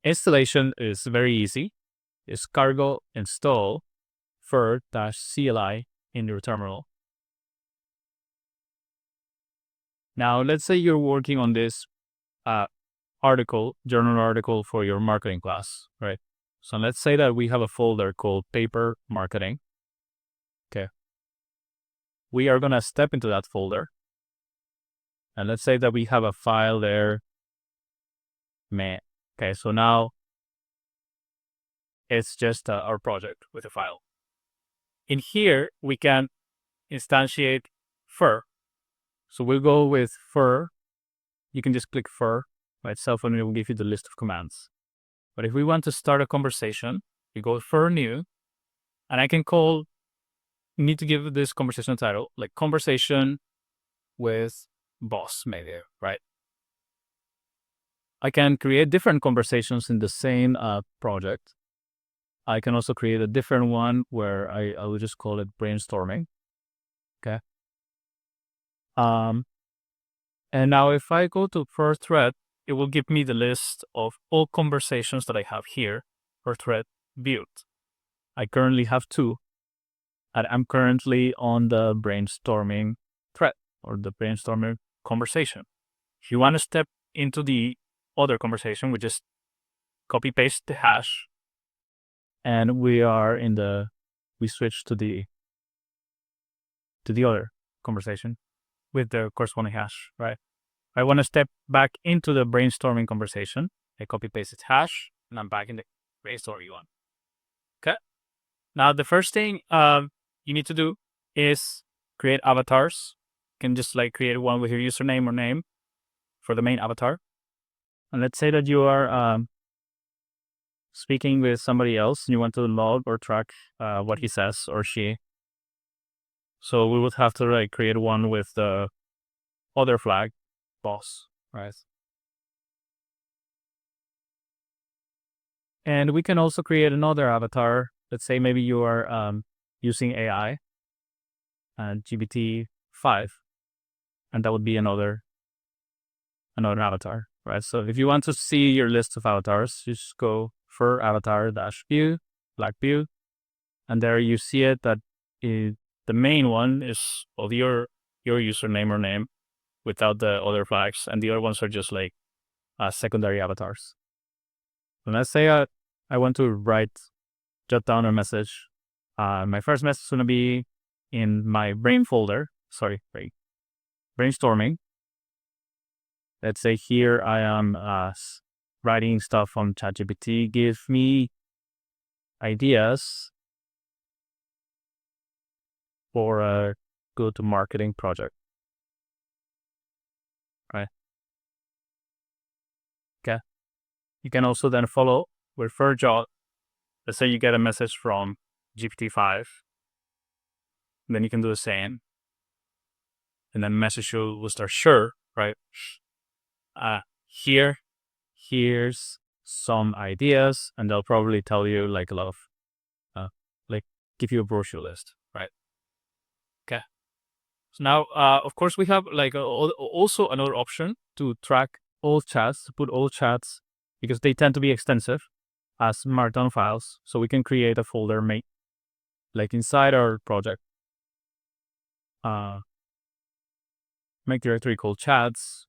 Installation is very easy. It's cargo install fur-CLI in your terminal. Now, let's say you're working on this journal article for your marketing class, right? So let's say that we have a folder called paper marketing. Okay. We are going to step into that folder. And let's say that we have a file there. Okay, so now it's just our project with a file. In here, we can instantiate fur. So we'll go with fur. You can just click fur by itself and it will give you the list of commands. But if we want to start a conversation, we go fur new, and I can need to give this conversation a title, like conversation with boss, maybe, right? I can create different conversations in the same project. I can also create a different one where I will just call it brainstorming. Okay. And now if I go to per thread, it will give me the list of all conversations that I have here per thread viewed. I currently have 2, and I'm currently on the brainstorming thread or the brainstorming conversation. If you want to step into the other conversation, we just copy paste the hash, and we switch to the other conversation with the corresponding hash, right? I want to step back into the brainstorming conversation. I copy paste its hash, and I'm back in the brainstorming one. Okay. Now the first thing you need to do is create avatars. You can just create one with your username or name for the main avatar. And let's say that you are speaking with somebody else and you want to log or track what he says or she. So we would have to create one with the other flag, boss, right? And we can also create another avatar. Let's say maybe you are using AI and GPT-5, and that would be another avatar, right? So if you want to see your list of avatars, just go for avatar-view, black view, and there you see it that the main one is of your username or name without the other flags, and the other ones are just secondary avatars. So let's say I want to jot down a message. My first message is going to be in my brainstorming. Let's say here I am writing stuff on ChatGPT. Give me ideas for a go-to-marketing project. Right. Okay. You can also then follow with for jot. Let's say you get a message from GPT-5. Then you can do the same. And then message will start sure, right? Here's some ideas, and they'll probably tell you a lot of give you a brochure list, right? Okay. So now, of course, we have also another option to track all chats, to put all chats, because they tend to be extensive as Markdown files. So we can create a folder inside our project. Make directory called chats.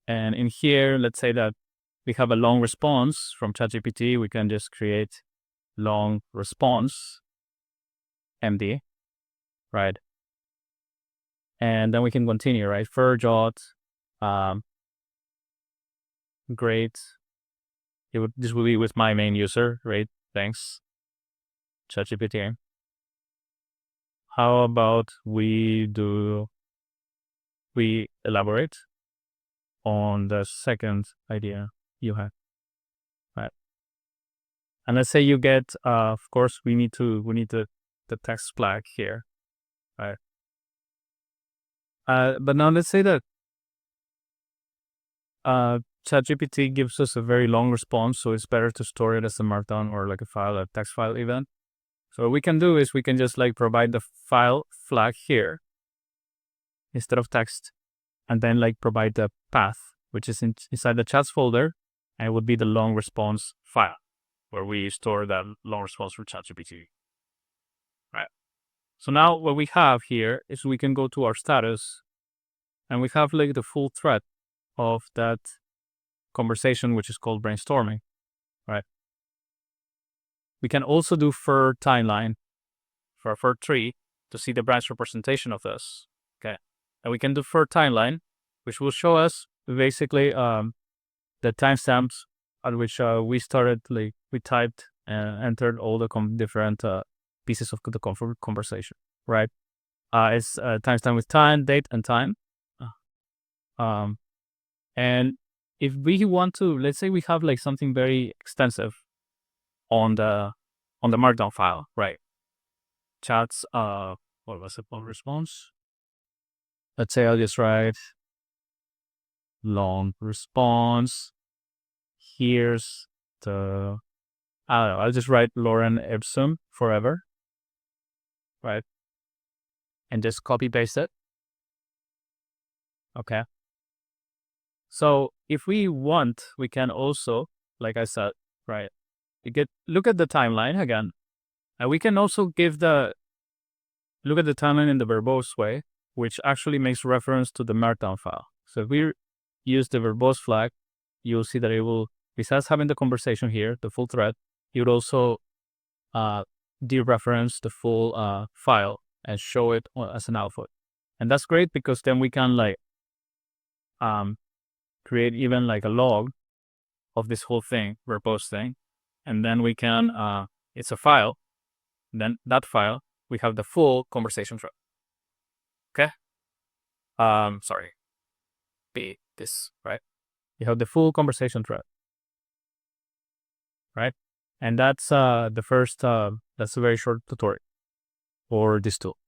And in here, let's say that we have a long response from ChatGPT. We can just create long response MD, right? And then we can continue, right? For jot, great. This will be with my main user, right? Thanks, ChatGPT. How about we elaborate on the second idea you had, right? And let's say you get, of course, we need the text flag here, right? But now let's say that ChatGPT gives us a very long response, so it's better to store it as a Markdown or a file, a text file even. So what we can do is we can just provide the file flag here instead of text, and then provide the path, which is inside the chats folder, and it would be the long response file where we store that long response from ChatGPT. Right. So now what we have here is we can go to our status, and we have like the full thread of that conversation, which is called brainstorming. Right. We can also do for timeline, for tree, to see the branch representation of this. Okay. And we can do for timeline, which will show us basically the timestamps at which we started, like we typed and entered all the different pieces of the conversation, right? It's timestamp with time, date, and time. And if we want to, let's say we have like something very extensive on the Markdown file, right? Chats, what was it? Response. Let's say I'll just write long response. Here's the, I don't know, I'll just write Lorem ipsum forever, right? And just copy paste it. Okay. So if we want, we can also, like I said, right, look at the timeline again. And we can also look at the timeline in the verbose way, which actually makes reference to the Markdown file. So if we use the verbose flag, you'll see that it will, besides having the conversation here, the full thread, it would also dereference the full file and show it as an output. And that's great because then we can like create even like a log of this whole thing, verbose thing. And then we can, it's a file. Then that file, we have the full conversation thread. Okay. Sorry. This, right? You have the full conversation thread. Right? And that's the first, that's a very short tutorial for this tool.